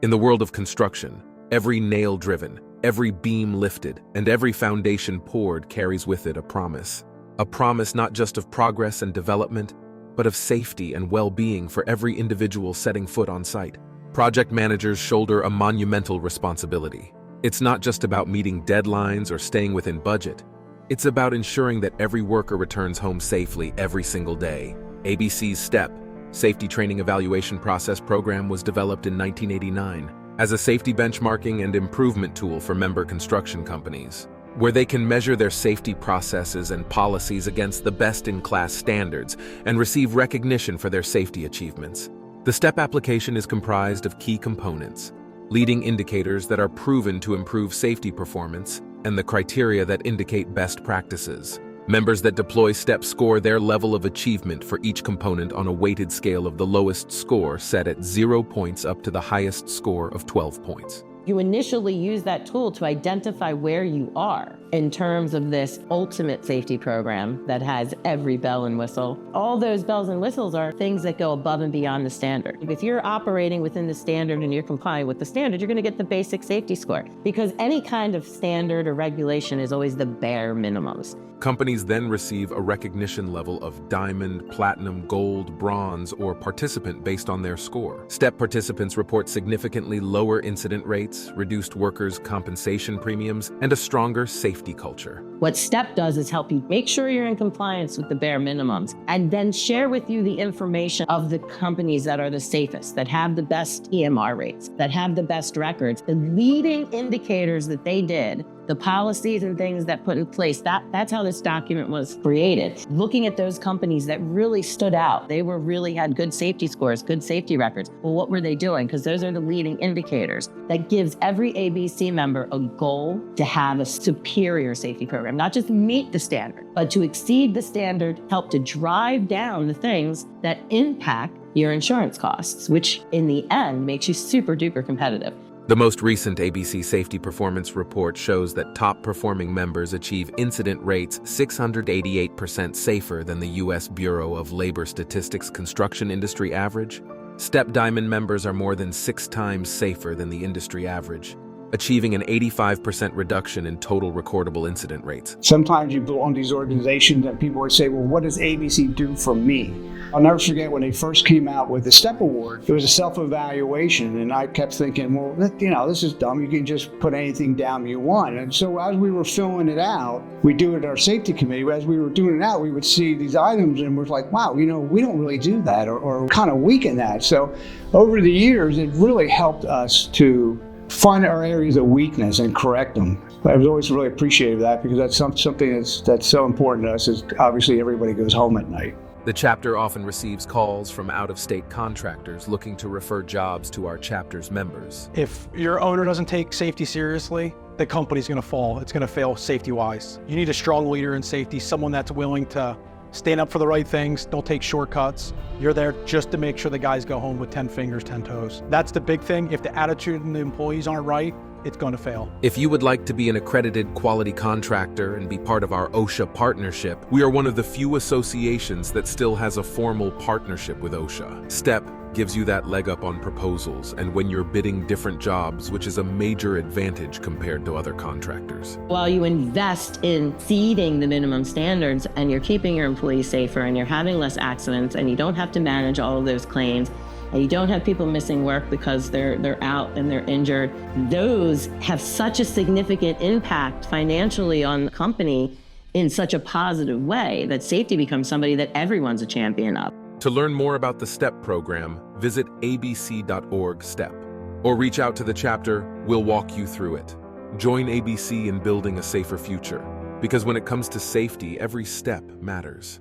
In the world of construction, every nail driven, every beam lifted, and every foundation poured carries with it a promise. A promise not just of progress and development, but of safety and well-being for every individual setting foot on site. Project managers shoulder a monumental responsibility. It's not just about meeting deadlines or staying within budget. It's about ensuring that every worker returns home safely every single day. ABC's STEP, Safety Training Evaluation Process program, was developed in 1989 as a safety benchmarking and improvement tool for member construction companies, where they can measure their safety processes and policies against the best-in-class standards and receive recognition for their safety achievements. The STEP application is comprised of key components: leading indicators that are proven to improve safety performance, and the criteria that indicate best practices. Members that deploy STEP score their level of achievement for each component on a weighted scale of the lowest score set at 0 points up to the highest score of 12 points. You initially use that tool to identify where you are in terms of this ultimate safety program that has every bell and whistle. All those bells and whistles are things that go above and beyond the standard. If you're operating within the standard and you're complying with the standard, you're going to get the basic safety score, because any kind of standard or regulation is always the bare minimums. Companies then receive a recognition level of diamond, platinum, gold, bronze, or participant based on their score. STEP participants report significantly lower incident rates, reduced workers' compensation premiums, and a stronger safety culture. What STEP does is help you make sure you're in compliance with the bare minimums, and then share with you the information of the companies that are the safest, that have the best EMR rates, that have the best records, the leading indicators that they did, the policies and things that put in place. That's how this document was created. Looking at those companies that really stood out, they really had good safety scores, good safety records. Well, what were they doing? Because those are the leading indicators that gives every ABC member a goal to have a superior safety program, not just meet the standard, but to exceed the standard, help to drive down the things that impact your insurance costs, which in the end makes you super duper competitive. The most recent ABC Safety Performance Report shows that top-performing members achieve incident rates 688% safer than the U.S. Bureau of Labor Statistics construction industry average. STEP Diamond members are more than 6 times safer than the industry average, achieving an 85% reduction in total recordable incident rates. Sometimes you belong to these organizations and people would say, well, what does ABC do for me? I'll never forget when they first came out with the STEP Award. It was a self-evaluation, and I kept thinking, well, this is dumb. You can just put anything down you want. And so as we were filling it out, we do it at our safety committee. As we were doing it out, we would see these items and we're like, wow, we don't really do that, or kind of weak in that. So over the years, it really helped us to find our areas of weakness and correct them. I was always really appreciative of that, because that's something that's so important to us, is obviously everybody goes home at night. The chapter often receives calls from out-of-state contractors looking to refer jobs to our chapter's members. If your owner doesn't take safety seriously, the company's going to fall. It's going to fail safety-wise. You need a strong leader in safety, someone that's willing to stand up for the right things, don't take shortcuts. You're there just to make sure the guys go home with 10 fingers, 10 toes. That's the big thing. If the attitude and the employees aren't right, it's going to fail. If you would like to be an accredited quality contractor and be part of our OSHA partnership, we are one of the few associations that still has a formal partnership with OSHA. STEP gives you that leg up on proposals and when you're bidding different jobs, which is a major advantage compared to other contractors. While you invest in exceeding the minimum standards and you're keeping your employees safer and you're having less accidents and you don't have to manage all of those claims, and you don't have people missing work because they're out and they're injured, those have such a significant impact financially on the company in such a positive way that safety becomes somebody that everyone's a champion of. To learn more about the STEP program, visit abc.org/STEP or reach out to the chapter. We'll walk you through it. Join ABC in building a safer future, because when it comes to safety, every step matters.